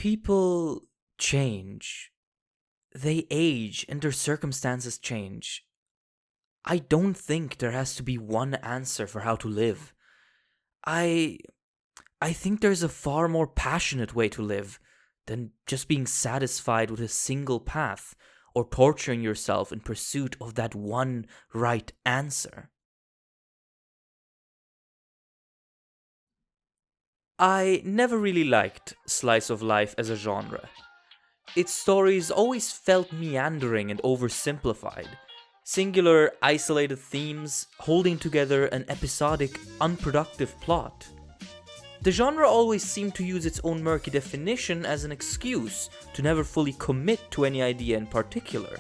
People change. They age and their circumstances change. I don't think there has to be one answer for how to live. I think there's a far more passionate way to live than just being satisfied with a single path or torturing yourself in pursuit of that one right answer. I never really liked slice of life as a genre. Its stories always felt meandering and oversimplified. Singular, isolated themes holding together an episodic, unproductive plot. The genre always seemed to use its own murky definition as an excuse to never fully commit to any idea in particular.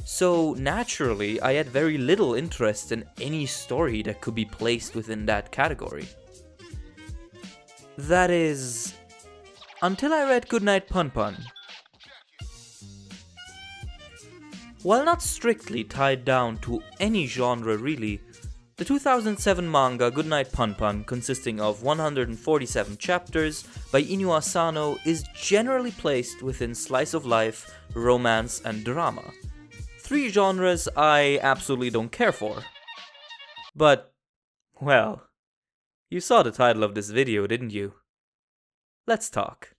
So naturally, I had very little interest in any story that could be placed within that category. That is, until I read Goodnight Punpun. While not strictly tied down to any genre really, the 2007 manga Goodnight Punpun, consisting of 147 chapters by Inu Asano, is generally placed within slice of life, romance, and drama. 3 genres I absolutely don't care for. But, well, you saw the title of this video, didn't you? Let's talk.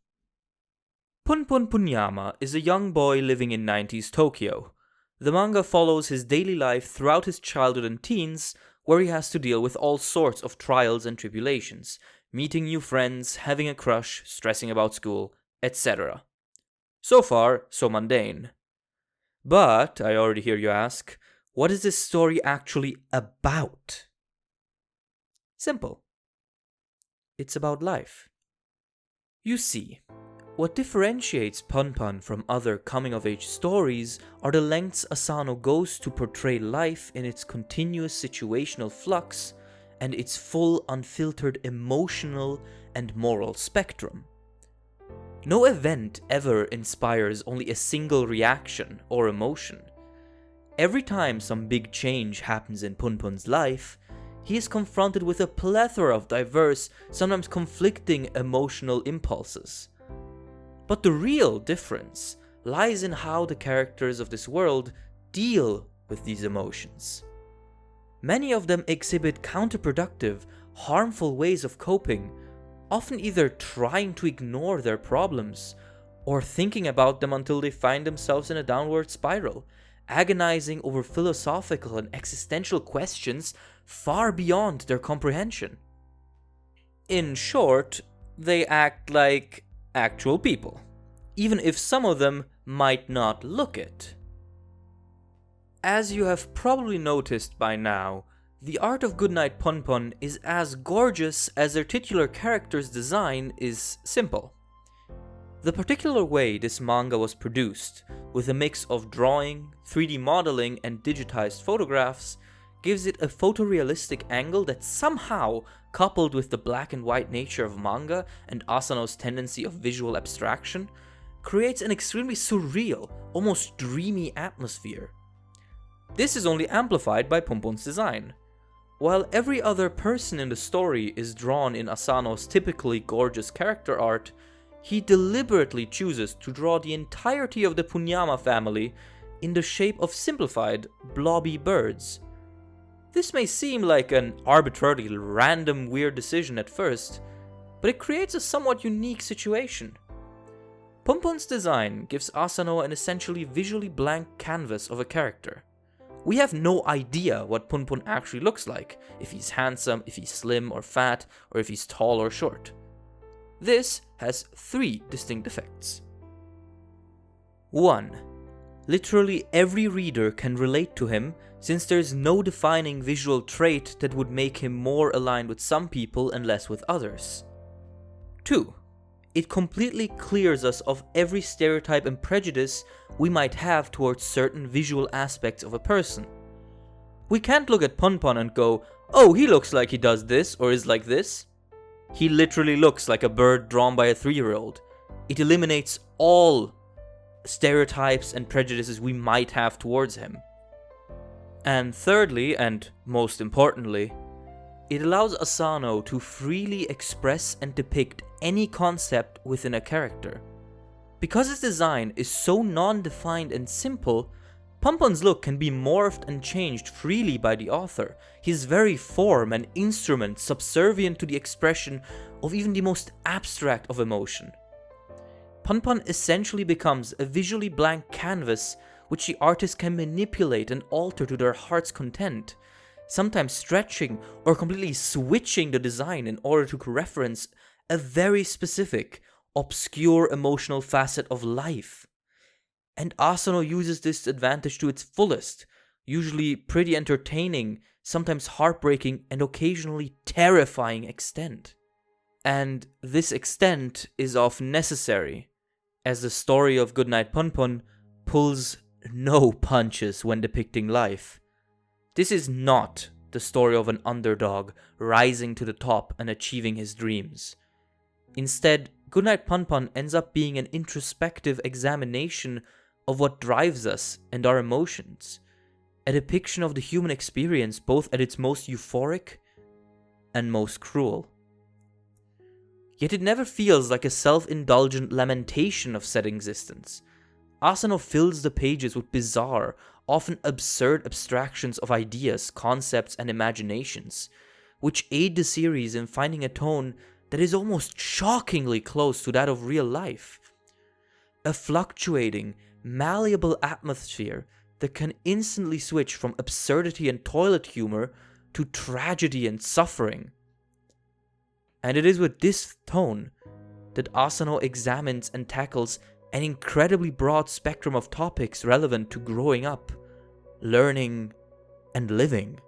Punpun Punyama is a young boy living in 90s Tokyo. The manga follows his daily life throughout his childhood and teens, where he has to deal with all sorts of trials and tribulations, meeting new friends, having a crush, stressing about school, etc. So far, so mundane. But, I already hear you ask, what is this story actually about? Simple. It's about life. You see, what differentiates Punpun from other coming-of-age stories are the lengths Asano goes to portray life in its continuous situational flux and its full unfiltered emotional and moral spectrum. No event ever inspires only a single reaction or emotion. Every time some big change happens in Punpun's life, he is confronted with a plethora of diverse, sometimes conflicting emotional impulses. But the real difference lies in how the characters of this world deal with these emotions. Many of them exhibit counterproductive, harmful ways of coping, often either trying to ignore their problems or thinking about them until they find themselves in a downward spiral, agonizing over philosophical and existential questions far beyond their comprehension. In short, they act like actual people, even if some of them might not look it. As you have probably noticed by now, the art of Goodnight Punpun is as gorgeous as their titular character's design is simple. The particular way this manga was produced, with a mix of drawing, 3D modeling, and digitized photographs, gives it a photorealistic angle that somehow, coupled with the black and white nature of manga and Asano's tendency of visual abstraction, creates an extremely surreal, almost dreamy atmosphere. This is only amplified by Punpun's design. While every other person in the story is drawn in Asano's typically gorgeous character art, he deliberately chooses to draw the entirety of the Punyama family in the shape of simplified, blobby birds. This may seem like an arbitrarily random weird decision at first, but it creates a somewhat unique situation. Punpun's design gives Asano an essentially visually blank canvas of a character. We have no idea what Punpun actually looks like, if he's handsome, if he's slim or fat, or if he's tall or short. This has 3 distinct effects. 1. Literally every reader can relate to him, since there's no defining visual trait that would make him more aligned with some people and less with others. 2. It completely clears us of every stereotype and prejudice we might have towards certain visual aspects of a person. We can't look at Punpun and go, oh, he looks like he does this or is like this. He literally looks like a bird drawn by a 3-year-old. It eliminates all stereotypes and prejudices we might have towards him. And thirdly, and most importantly, it allows Asano to freely express and depict any concept within a character, Because his design is so non-defined and simple, Punpun's look can be morphed and changed freely by the author, his very form and instrument subservient to the expression of even the most abstract of emotion. Punpun essentially becomes a visually blank canvas which the artist can manipulate and alter to their heart's content, sometimes stretching or completely switching the design in order to reference a very specific, obscure emotional facet of life. And Asano uses this advantage to its fullest, usually pretty entertaining, sometimes heartbreaking, and occasionally terrifying extent. And this extent is often necessary, as the story of Goodnight Punpun pulls no punches when depicting life. This is not the story of an underdog rising to the top and achieving his dreams. Instead, Goodnight Punpun ends up being an introspective examination of what drives us and our emotions, a depiction of the human experience both at its most euphoric and most cruel. Yet it never feels like a self-indulgent lamentation of said existence. Asano fills the pages with bizarre, often absurd abstractions of ideas, concepts, and imaginations, which aid the series in finding a tone that is almost shockingly close to that of real life. A fluctuating, malleable atmosphere that can instantly switch from absurdity and toilet humor to tragedy and suffering. And it is with this tone that Asano examines and tackles an incredibly broad spectrum of topics relevant to growing up, learning, and living.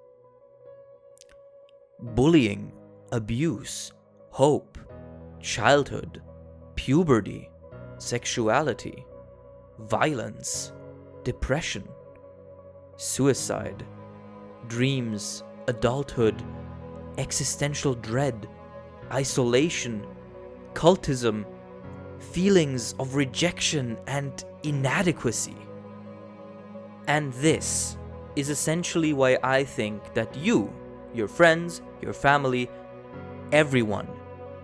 Bullying, abuse, hope, childhood, puberty, sexuality, violence, depression, suicide, dreams, adulthood, existential dread, isolation, cultism, feelings of rejection and inadequacy. And this is essentially why I think that you, your friends, your family, everyone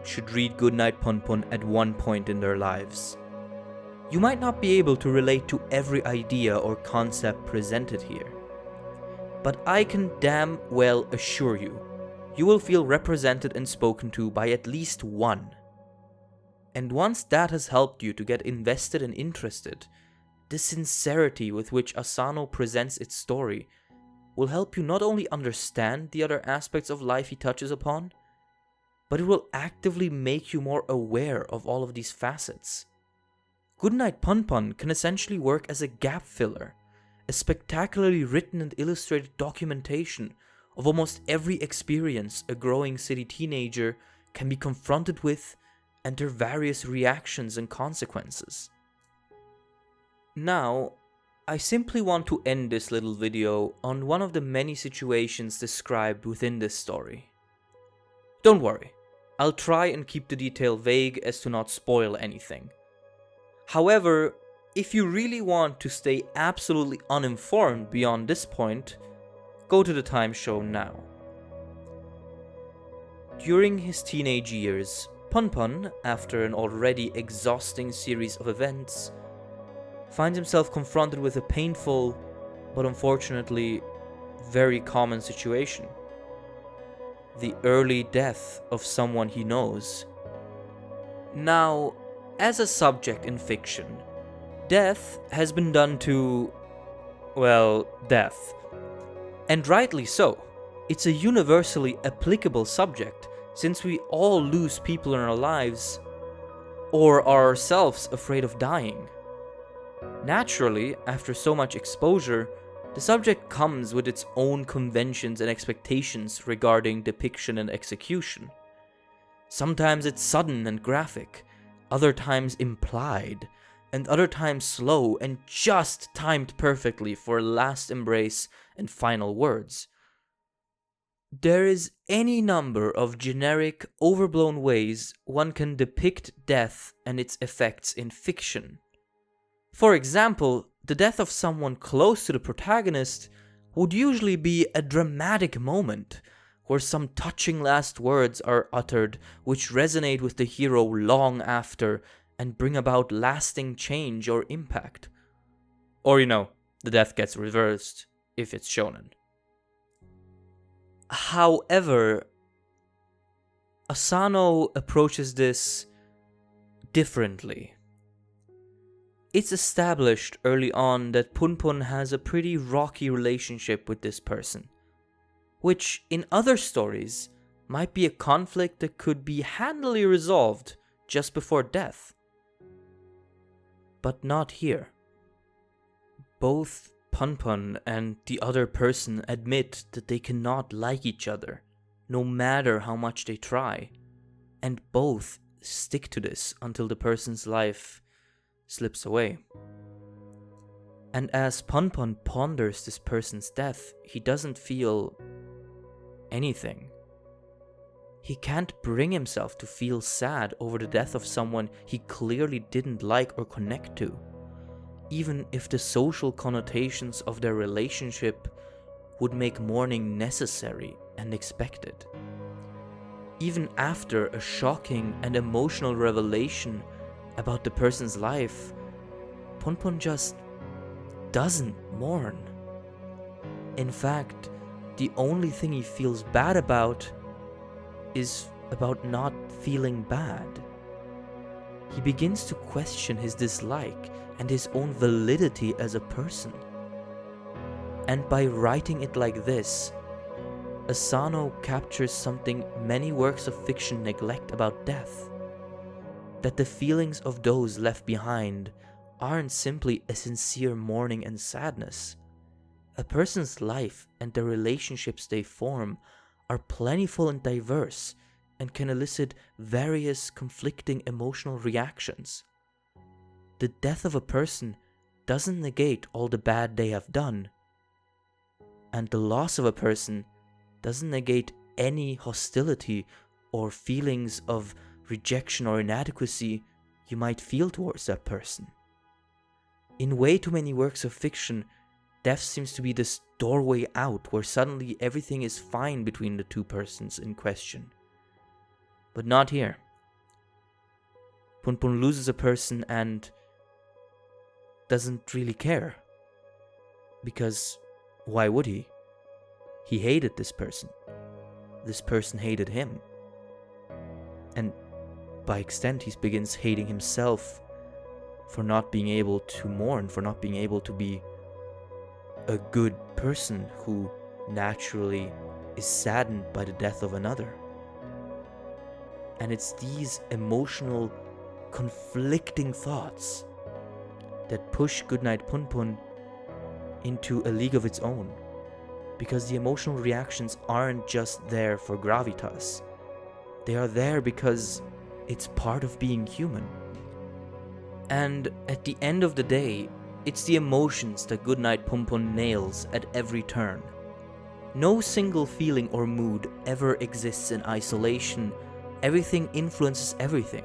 should read Goodnight Punpun at one point in their lives. You might not be able to relate to every idea or concept presented here, but I can damn well assure you, you will feel represented and spoken to by at least one. And once that has helped you to get invested and interested, the sincerity with which Asano presents its story will help you not only understand the other aspects of life he touches upon, but it will actively make you more aware of all of these facets. Goodnight Punpun can essentially work as a gap filler, a spectacularly written and illustrated documentation of almost every experience a growing city teenager can be confronted with and their various reactions and consequences. Now, I simply want to end this little video on one of the many situations described within this story. Don't worry, I'll try and keep the detail vague as to not spoil anything. However, if you really want to stay absolutely uninformed beyond this point, go to the time show now. During his teenage years, Punpun, after an already exhausting series of events, finds himself confronted with a painful, but unfortunately very common situation. The early death of someone he knows. Now, as a subject in fiction, death has been done to, well, death. And rightly so. It's a universally applicable subject, since we all lose people in our lives, or are ourselves afraid of dying. Naturally, after so much exposure, the subject comes with its own conventions and expectations regarding depiction and execution. Sometimes it's sudden and graphic, other times implied, and other times slow and just timed perfectly for a last embrace and final words. There is any number of generic, overblown ways one can depict death and its effects in fiction. For example, the death of someone close to the protagonist would usually be a dramatic moment, where some touching last words are uttered which resonate with the hero long after, and bring about lasting change or impact. Or, the death gets reversed if it's shonen. However, Asano approaches this differently. It's established early on that Punpun has a pretty rocky relationship with this person, which in other stories might be a conflict that could be handily resolved just before death. But not here. Both Punpun and the other person admit that they cannot like each other, no matter how much they try, and both stick to this until the person's life slips away. And as Punpun ponders this person's death, he doesn't feel anything. He can't bring himself to feel sad over the death of someone he clearly didn't like or connect to, even if the social connotations of their relationship would make mourning necessary and expected. Even after a shocking and emotional revelation about the person's life, Punpun just doesn't mourn. In fact, the only thing he feels bad about is about not feeling bad. He begins to question his dislike and his own validity as a person. And by writing it like this, Asano captures something many works of fiction neglect about death: that the feelings of those left behind aren't simply a sincere mourning and sadness. A person's life and the relationships they form are plentiful and diverse and can elicit various conflicting emotional reactions. The death of a person doesn't negate all the bad they have done, and the loss of a person doesn't negate any hostility or feelings of rejection or inadequacy you might feel towards that person. In way too many works of fiction, death seems to be this doorway out where suddenly everything is fine between the two persons in question. But not here. Punpun loses a person and doesn't really care. Because why would he? He hated this person. This person hated him. And by extent, he begins hating himself for not being able to mourn, for not being able to be a good person who naturally is saddened by the death of another. And it's these emotional, conflicting thoughts that push Goodnight Punpun into a league of its own. Because the emotional reactions aren't just there for gravitas. They are there because it's part of being human. And at the end of the day, it's the emotions that Goodnight Punpun nails at every turn. No single feeling or mood ever exists in isolation. Everything influences everything.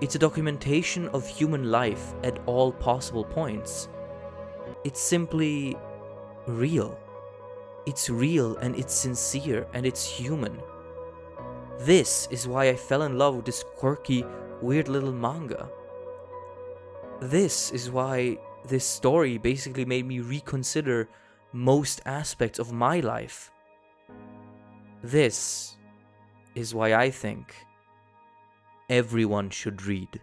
It's a documentation of human life at all possible points. It's simply real. It's real and it's sincere and it's human. This is why I fell in love with this quirky, weird little manga. This is why this story basically made me reconsider most aspects of my life. This is why I think everyone should read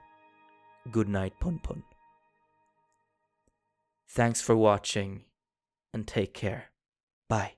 Goodnight Punpun. Thanks for watching and take care. Bye.